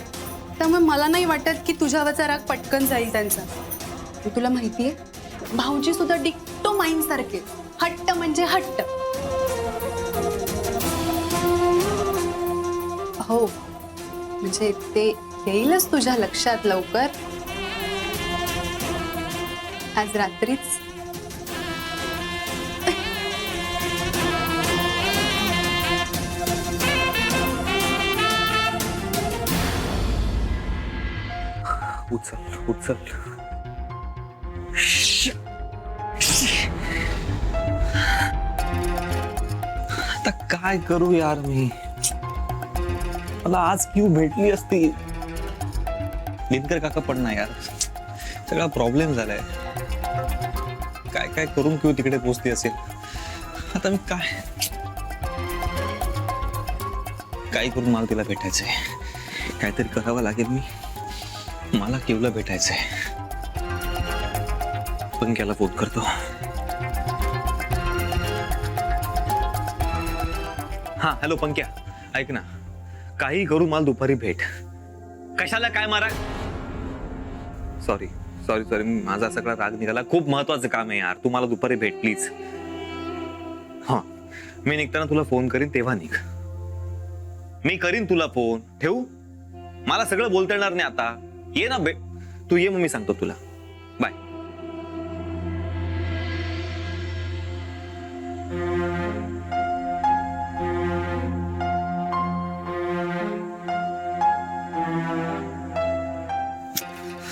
त्यामुळे मला नाही वाटत की तुझ्यावरचा राग पटकन जाईल त्यांचा. तुला माहितीये, भाऊजी सुद्धा डिक्टो माईंसारखे हट्ट म्हणजे हट्ट. हो, म्हणजे ते येईलच तुझ्या लक्षात लवकर. आज रात्रीच. उचल उचल. आता काय करू यार मी? मला आज क्यू भेटली असती. दिनकर काका पण नाही यार, सगळा प्रॉब्लेम झालाय. काय काय करून क्यू तिकडे पोहोचली असेल. आता मी काय करून मला तिला भेटायचंय. काहीतरी करावं लागेल. मला केवला भेटायचंय. पंक्याला फोन करतो. हा हॅलो पंक्या, ऐक ना, काही करू मला दुपारी भेट. कशाला काय मारा? सॉरी सॉरी सॉरी, माझा सगळा राग निघाला. खूप महत्वाचं काम आहे यार, तू मला दुपारी भेट प्लीज. हा, मी निघताना तुला फोन करीन, तेव्हा निघ. मी करीन तुला फोन. ठेवू? मला सगळं बोलता येणार नाही आता. ये ना तू ये, मग मी सांगतो तुला. बाय.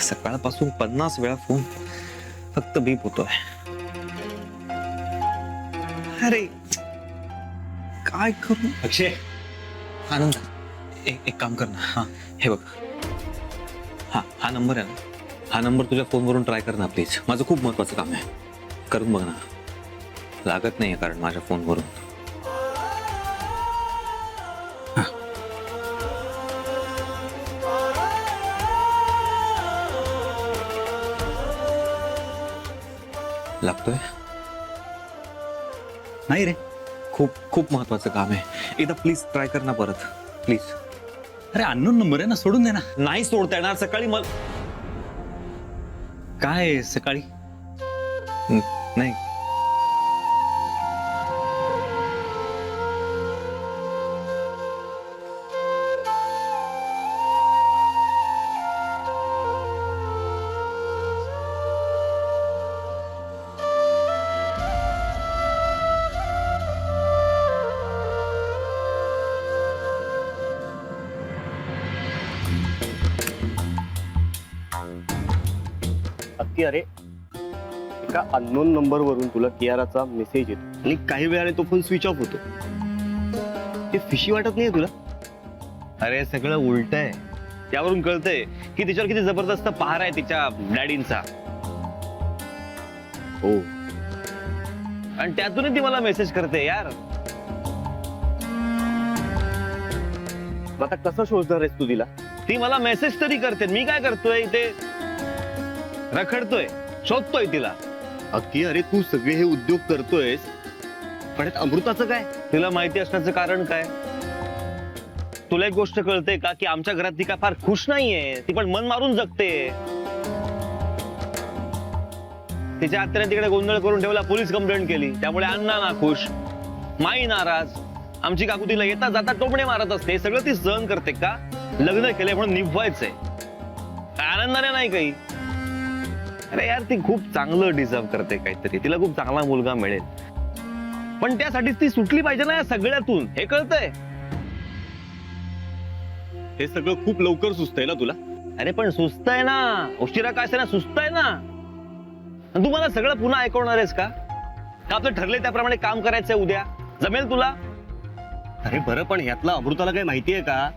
सकाळपासून 50 वेळा फोन फक्त बीप होतोय. अरे काय करू? अक्षय, आनंद, एक काम कर ना. हा हे बघ, हा नंबर आहे ना, हा नंबर तुझ्या फोनवरून ट्राय कर ना प्लीज. माझं खूप महत्वाचं काम आहे, करून बघ ना. लागत नाहीये कारण माझ्या फोनवरून. लागतोय? नाही रे, खूप खूप महत्वाचं काम आहे. एकदा प्लीज ट्राय कर ना परत, प्लीज. अरे अननोन नंबर आहे ना, सोडून दे ना. नाही सोडता येणार. सकाळी मला काय सकाळी? नाही. अक्की, अरे एका अननोन नंबरवरून तुला कियाराचा मेसेज येतो आणि काही वेळाने तो फोन स्विच ऑफ होतो. ते फिशी वाटत नाहीये तुला? अरे सगळं उलट आहे. त्यावरून कळतंय की तिच्यावर किती जबरदस्त पहार आहे तिच्या डॅडींचा. हो. आणि त्यातूनच ती मला मेसेज करते यार. आता कसं शोधणार आहेस तू तिला? ती मला मेसेज तरी करते, मी काय करतोय ते रखडतोय, शोधतोय तिला. अक्की, अरे तू सगळे हे उद्योग करतोयस, पण यात अमृताचं काय? तिला माहिती असण्याचं कारण काय? तुला एक गोष्ट कळते का की आमच्या घरात ती काय फार खुश नाहीये. ती पण मन मारून जगते. तिच्या आत्याने तिकडे गोंधळ करून ठेवला, पोलीस कंप्लेंट केली. त्यामुळे अण्णा नाखुश, माई नाराज, आमची काकू तिला येता जाता टोपणे मारत असते. सगळं ती सहन करते का? लग्न केलंय म्हणून निभवायचंय, आनंदाने नाही काही. अरे यार, ती खूप चांगलं डिझर्व करते काहीतरी. तिला खूप चांगला मुलगा मिळेल, पण त्यासाठी ती सुटली पाहिजे ना या सगळ्यातून. हे कळतंय? हे सगळं खूप लवकर सुचतंय ना तुला? अरे पण सुस्त आहे ना, उशिरा काय ना, सुस्त आहे ना. तू मला सगळं पुन्हा ऐकवणार आहेस का? आपलं ठरलंय त्याप्रमाणे काम करायचंय उद्या. जमेल तुला? अरे बरं, पण ह्यातलं अमृताला काही माहितीये का?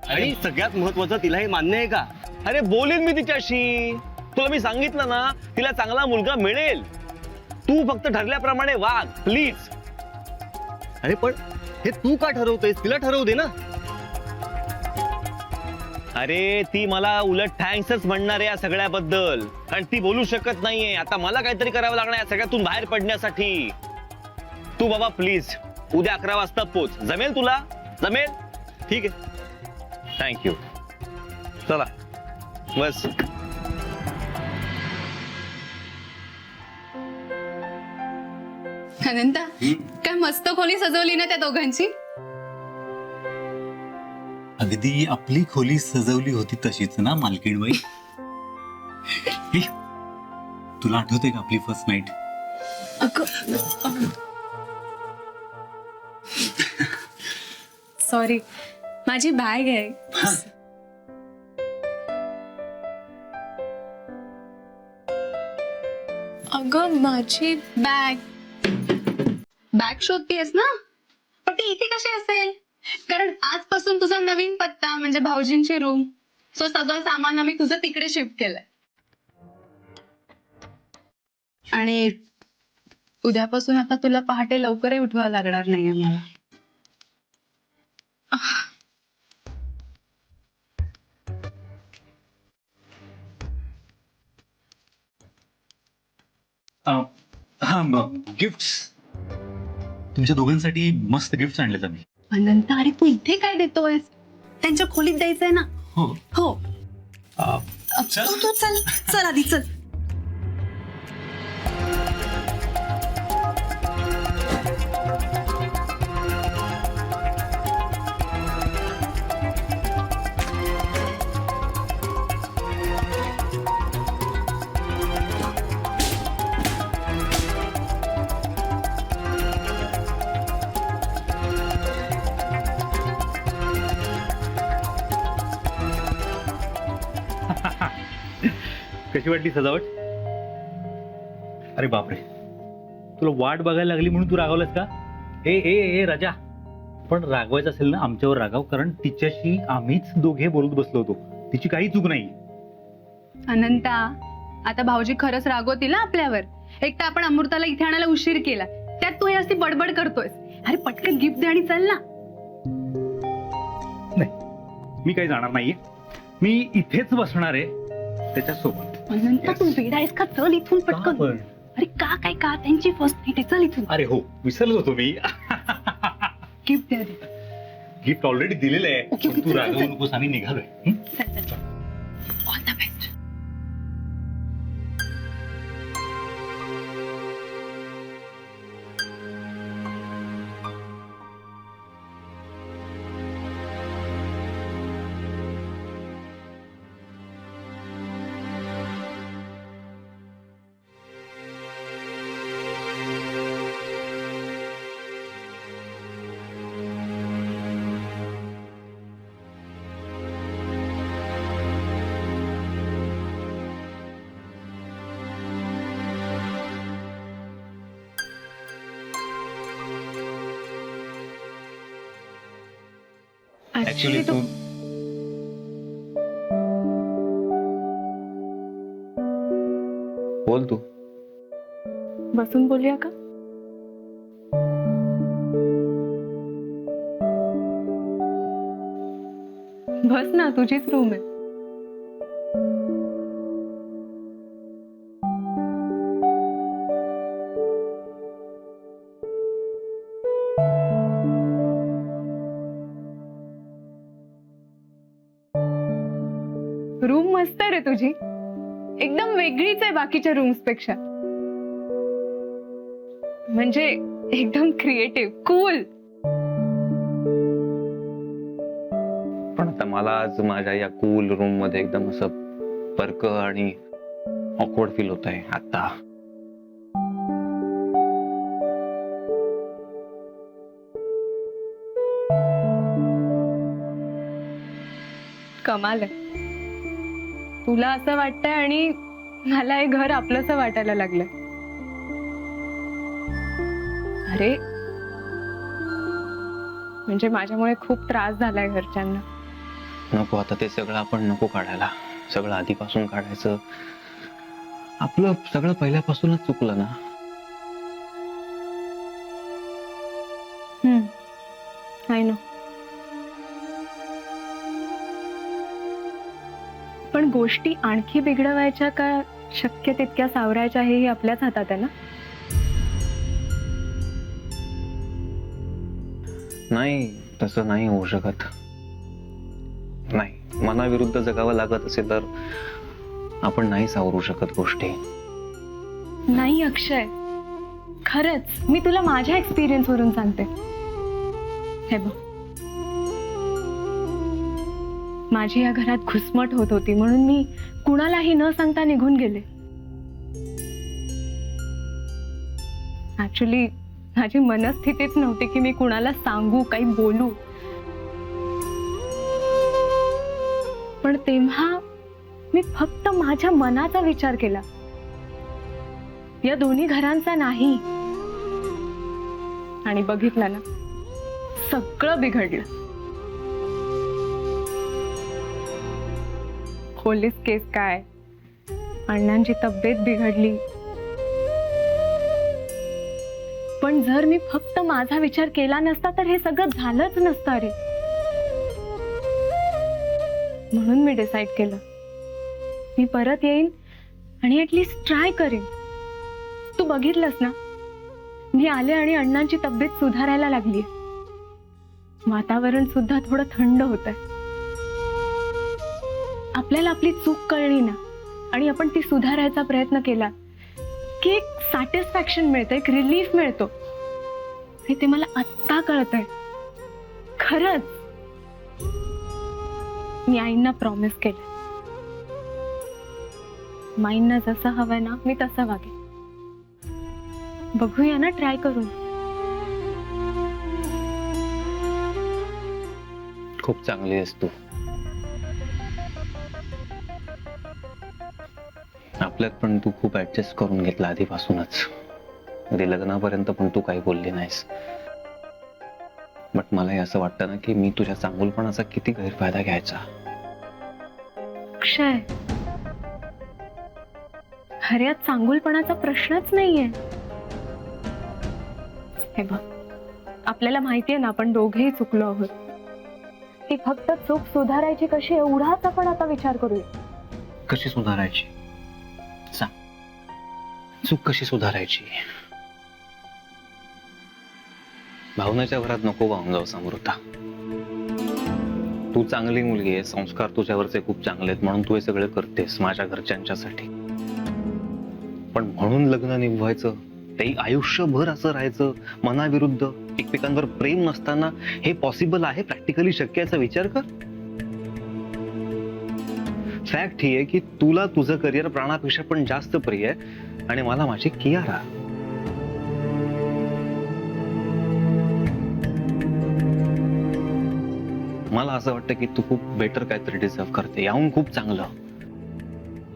आणि सगळ्यात महत्वाचं, तिला हे मान्य आहे का? अरे बोलीन मी तिच्याशी. तुला मी सांगितलं ना, तिला चांगला मुलगा मिळेल. तू फक्त ठरल्याप्रमाणे वाग प्लीज. अरे पण हे तू का ठरवतोयस? तिला ठरवू दे ना. अरे ती मला उलट थँक्सच म्हणणार आहे या सगळ्याबद्दल, कारण ती बोलू शकत नाहीये. आता मला काहीतरी करावं लागणार या सगळ्यातून बाहेर पडण्यासाठी. तू बाबा प्लीज उद्या 11 वाजता पोच. जमेल तुला? जमेल? ठीक आहे. थँक्यू. चला बस. अनंता, काय मस्त खोली सजवली ना त्या दोघांची. अगदी आपली खोली सजवली होती तशीच ना मालकीणबाई? तुला आठवते का आपली फर्स्ट नाईट? सॉरी, माझी बॅग आहे. अगं माझी बॅग शोधतीयस ना? पण ती इथे कशी असेल? कारण आजपासून तुझा नवीन पत्ता म्हणजे भाऊजींची रूम. सो सगळं सामान आम्ही तुझं तिकडे शिफ्ट केलंय. आणि उद्यापासून आता तुला पहाटे लवकरही उठवावं लागणार नाहीये मला. हा, गिफ्ट्स तुमच्या दोघांसाठी मस्त गिफ्ट आणलेत आम्ही. अनंत, अरे तू इथे काय देतोयस? त्यांच्या खोलीत द्यायचंय ना. हो हो. चल. तू चल चल आधी चल. कशी वाटली सजावट? अरे बापरे, तुला वाट बघायला लागली म्हणून तू रागवलास का? ए ए ए राजा, पण रागवायचं असेल ना आमच्यावर रागाव, कारण तिच्याशी आम्हीच दोघे बोलत बसलो होतो. तिची काही चूक नाही. अनंता, आता भाऊजी खरंच रागवतील ना आपल्यावर. एक तर आपण अमृताला इथे आणायला उशीर केला, त्यात तू हे अशी बडबड करतोयस. अरे पटकन गिफ्ट दे आणि चल ना. नाही, मी काही जाणार नाहीये. मी इथेच बसणार आहे त्याच्यासोबत. अनंता, तू वेडा आहेस का? चल इथून पटकन. अरे का काय का त्यांची फर्स्ट नाईट आहे, चल इथून. अरे हो विसरलो होतो मी. गिफ्ट द्या आधी. गिफ्ट ऑलरेडी दिलेलं आहे. ओके, ओके, तू चल, रागवू चल. नकोस, आम्ही निघालोय. चल चल ऑल द बेस्ट. ऍक्च्युली तू बोल तू. बसून बोलूया का? बस ना, तुझीच रूम आहे. रूम मस्त आहे रे तुझी, एकदम वेगळीच आहे बाकीच्या रूम्स पेक्षा. म्हणजे एकदम क्रिएटिव्ह, कूल. पण आता मला आज माझ्या या कूल रूम मध्ये एकदम असं परक आणि ऑकवर्ड फील होत आहे आता. कमाल आहे. तुला असं वाटतंय आणि मला हे घर आपलंसं वाटायला लागलंय. अरे म्हणजे माझ्यामुळे खूप त्रास झालाय घरच्यांना. नको आता ते सगळं आपण नको काढायला. सगळं आधीपासून काढायचं. आपलं सगळं पहिल्यापासूनच चुकलं ना. I know. पण गोष्टी आणखी बिघडवायच्या का शक्य तितक्या सावरायच्या हे आपल्याच हातात आहे ना. नाही तसं नाही होऊ शकत. नाही मनाविरुद्ध जगावं लागत असेल तर आपण नाही सावरू शकत गोष्टी. नाही अक्षय, खरंच मी तुला माझ्या एक्सपिरियन्स वरून सांगते. हे बघ, माझी या घरात घुसमट होत होती म्हणून मी कुणालाही न सांगता निघून गेले. ऍक्च्युली माझी मनस्थितीच नव्हती की मी कुणाला सांगू, काही बोलू. पण तेव्हा मी फक्त माझ्या मनाचा विचार केला, या दोन्ही घरांचा नाही. आणि बघितलं ना, सगळं बिघडलं. पोलीस केस काय, अण्णांची तब्येत बिघडली. पण जर मी फक्त माझा विचार केला नसता तर हे सगळं झालंच नसतं रे. म्हणून मी डिसाईड केलं, मी परत येईन आणि ऍटलीस्ट ट्राय करेन. तू बघितलंस ना, मी आले आणि अण्णांची तब्येत सुधारायला लागली. वातावरण सुद्धा थोडं थंड होत आहे. आपल्याला आपली चूक कळली ना आणि आपण ती सुधारायचा प्रयत्न केला की एक सॅटिस्फॅक्शन मिळतं, एक रिलीफ मिळतो. आणि ते मला आत्ता कळतंय. खरंच मी आईंना प्रॉमिस केलं, माईंना जसं हवंय ना मी तसं वागेन. बघूया ना ट्राय करून. खूप चांगली आहेस तू. आपल्यात पण तू खूप ऍडजस्ट करून घेतला आधीपासूनच. अगदी लग्नापर्यंत पण तू काही बोलली नाहीस. बट मलाही असं वाटतं ना की मी तुझ्या चांगुलपणाचा किती गैरफायदा घ्यायचा. अक्षय, खऱ्यात चांगुलपणाचा प्रश्नच नाहीये. हे बघ, आपल्याला माहितीये ना आपण दोघेही चुकलो आहोत. ती फक्त चूक सुधारायची कशी एवढाच आपण आता विचार करूया. कशी सुधारायची सांग. चूक कशी सुधारायची? भावनेच्या घरात नको वाहून जाऊस अमृता. तू चांगली मुलगी आहे, संस्कार तुझ्यावरचे खूप चांगले आहेत म्हणून तू हे सगळं करतेस माझ्या घरच्यांच्यासाठी. पण म्हणून लग्न निभवायचं, तेही आयुष्यभर असं राहायचं मनाविरुद्ध, एकमेकांवर प्रेम नसताना, हे पॉसिबल आहे? प्रॅक्टिकली शक्य याचा विचार कर. फॅक्ट ही आहे की तुला तुझं करिअर प्राणापेक्षा पण जास्त प्रिय आहे आणि मला माझी कियारा. मला असं वाटतं की तू खूप बेटर काहीतरी डिझर्व करते, याहून खूप चांगलं.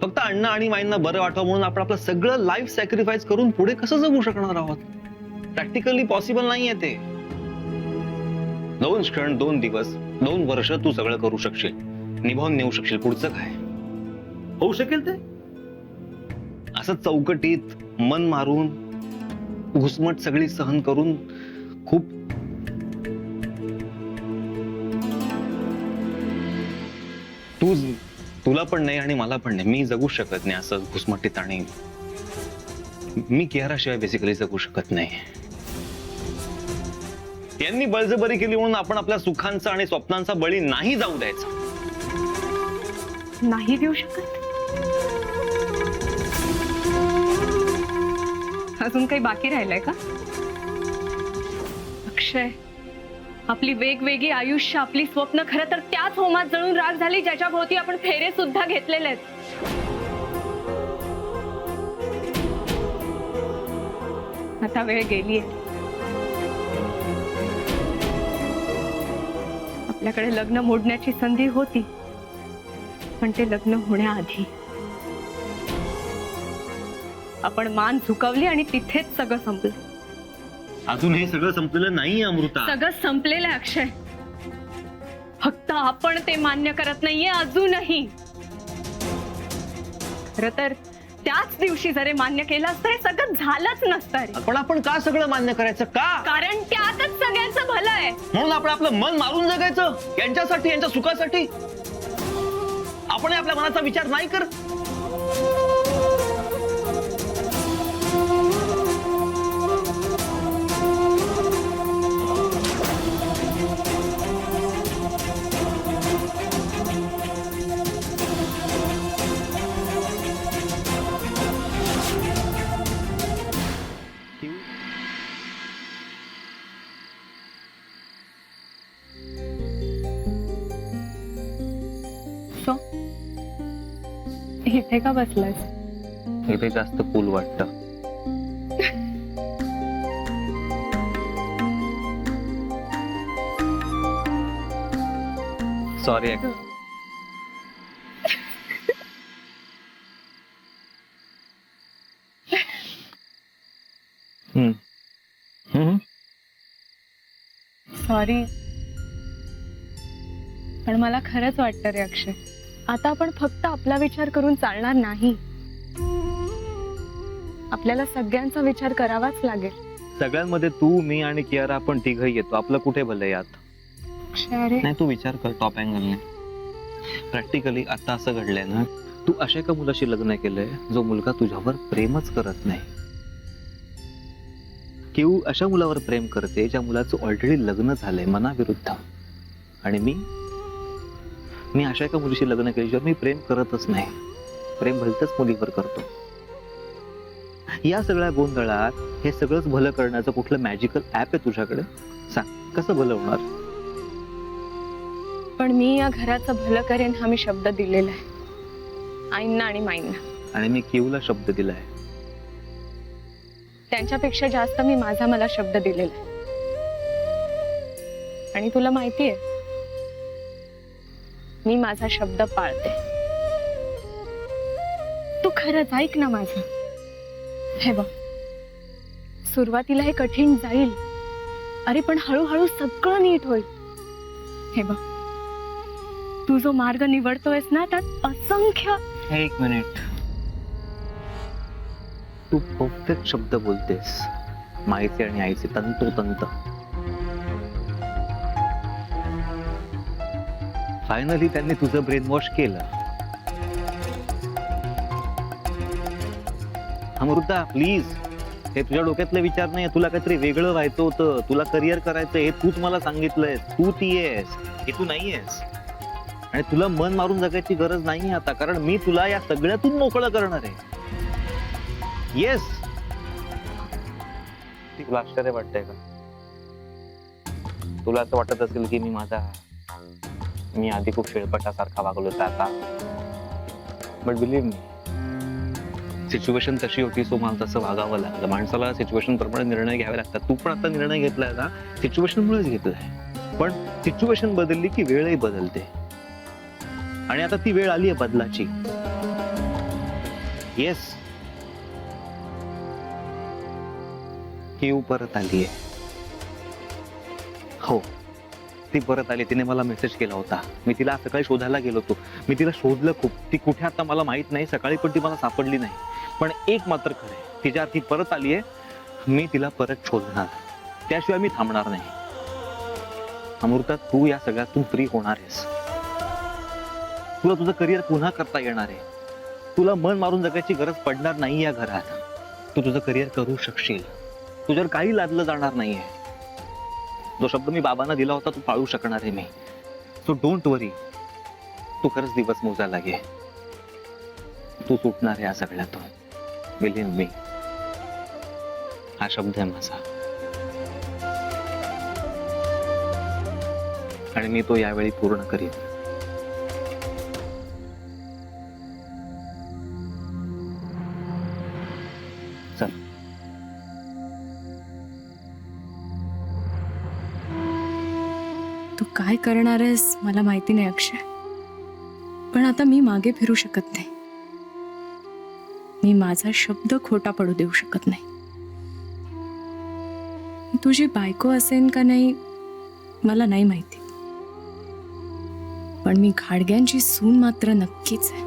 फक्त अण्णा आणि माईंना बरं वाटावं म्हणून आपण आपलं सगळं लाईफ सॅक्रिफाईस करून पुढे कसं जगू शकणार आहोत? प्रॅक्टिकली पॉसिबल नाहीये ते. 2 क्षण, 2 दिवस, 2 वर्ष तू सगळं करू शकशील, निभावून नेऊ शकशील. पुढचं काय होऊ शकेल ते? असं चौकटीत मन मारून, घुसमट सगळी सहन करून खूप तुला पण नाही आणि मला पण नाही. मी जगू शकत नाही असं घुसमटीत, आणि मी कियाराशिवाय बेसिकली जगू शकत नाही. यांनी बळजबरी केली म्हणून आपण आपल्या सुखांचा आणि स्वप्नांचा बळी नाही जाऊ द्यायचा. नाही देऊ शकत? अजून काही बाकी राहिलंय का? अक्षय, आपली वेगवेगळी आयुष्य, आपली स्वप्न खरं तर त्याच होमात जळून राख झाली ज्याच्या भोवती आपण फेरे सुद्धा घेतलेले आहेत. आता वेळ गेलीये. आपल्याकडे लग्न मोडण्याची संधी होती, पण ते लग्न होण्याआधी आपण मान झुकवली आणि तिथेच सगळं संपलं. अजून हे सगळं संपलेलं नाही अमृता. सगळं संपलेलं आहे अक्षय, फक्त आपण ते मान्य करत नाहीये अजूनही. खरं तर त्याच दिवशी जर हे मान्य केलं असतं, हे सगळं झालंच नसतं रे. पण आपण का सगळं मान्य करायचं? का? कारण त्यातच सगळ्यांचं भलं आहे. म्हणून आपण आपलं मन मारून जगायचं यांच्यासाठी, यांच्या सुखासाठी. आपण आपल्या मनाचा विचार नाही करत. इथे का बसलास? इथे जास्त कूल वाटतं. सॉरी. सॉरी, पण मला खरंच वाटतं रे अक्षय, आता आपण फक्त आपला विचार करून चालणार नाही. आपल्याला सगळ्यांचा विचार करावाच लागेल. सगळ्यांमध्ये तू, मी आणि कियारा आपण तिघही येतो. आपलं कुठे भलं यात? अरे नाही, तू विचार कर टॉप अँगलने. प्रॅक्टिकली आता असं घडलंय ना, तू अशा एका मुलाशी लग्न केलंय जो मुलगा तुझ्यावर प्रेमच करत नाही. किंवा अशा मुलावर प्रेम करते ज्या मुलाचं ऑलरेडी लग्न झालंय मनाविरुद्ध. आणि मी अशा एका मुलीशी लग्न केली ज्यावर मी प्रेम करतच नाही. प्रेम भलतंच मुलीवर करतो. या सगळ्या गोंधळात हे सगळंच भलं करण्याचं कुठलं मॅजिकल ऍप आहे तुझ्याकडे? सांग, कसं भलं होणार? पण मी या घराचं भलं करेन हा मी शब्द दिलेला आहे आईंना आणि माईंना. आणि मी किवला शब्द दिलाय. त्यांच्यापेक्षा जास्त मी माझा मला शब्द दिलेला आहे. आणि तुला माहितीये, मी माझा शब्द पाळते. तू खरंच ऐक ना माझं. हे बघ, सुरुवातीला हे कठीण जाईल, अरे पण हळूहळू सगळं नीट होईल. हे बघ, तू जो मार्ग निवडतोयस ना त्यात असंख्य. एक मिनिट, तू परफेक्ट शब्द बोलतेस, माईचे आणि आईचे तंतोतंत. फायनली त्यांनी तुझं ब्रेन वॉश केलं. अमृता प्लीज, हे तुझ्या डोक्यातले विचार नाही, तुला काहीतरी वेगळं व्हायचं होतं, तुला करिअर करायचं, हे तूच मला सांगितलंयस. तू ती आहेस, हे तू नाही आहेस. आणि तुला मन मारून जगायची गरज नाही आता, कारण मी तुला या सगळ्यातून मोकळं करणार आहे. येस. तुला आश्चर्य वाटतंय का? तुला असं वाटत असेल की मी आधी खूप शेळपटासारखा वागलो होता आता, बट बिलीव्ह मी, सिच्युएशन तशी होती, सो मला तसं वागावं लागलं. माणसाला सिच्युएशन प्रमाणे निर्णय घ्यावे लागतात. तू पण आता निर्णय घेतलाय ना, सिच्युएशन मुळेच घेतलाय. पण सिच्युएशन बदलली की वेळही बदलते, आणि आता ती वेळ आली आहे बदलाची. येस, किव परत आलीये. हो, ती परत आली. तिने मला मेसेज केला होता. मी तिला सकाळी शोधायला गेलो होतो. मी तिला शोधलं खूप. ती कुठे आता मला माहित नाही. सकाळी पण ती मला सापडली नाही. पण एक मात्र खरं आहे, तिच्या ती परत आलीये. मी तिला परत शोधणार, त्याशिवाय मी थांबणार नाही. अमृता, तू या सगळ्यातून फ्री होणार आहेस. तुला तुझं करिअर पुन्हा करता येणार आहे. तुला मन मारून जगायची गरज पडणार नाही या घरात. तू तुझं करिअर करू शकशील. तुझ्यावर काही लादलं जाणार नाहीये. जो शब्द मी बाबांना दिला होता तो पाळू शकणार आहे मी. सो डोंट वरी. तू खरंच दिवस मोजायला घे. तू सुटणार आहे या सगळ्यातून. बिलीव्ह मी, हा शब्द आहे माझा, आणि मी तो यावेळी पूर्ण करीन. चल. तू काय करणार आहेस मला माहिती नाही अक्षय, पण आता मी मागे फिरू शकत नाही. मी माझा शब्द खोटा पडू देऊ शकत नाही. मी तुझी बायको असेन का नाही मला नाही माहिती, पण मी घाडग्यांची सून मात्र नक्कीच आहे.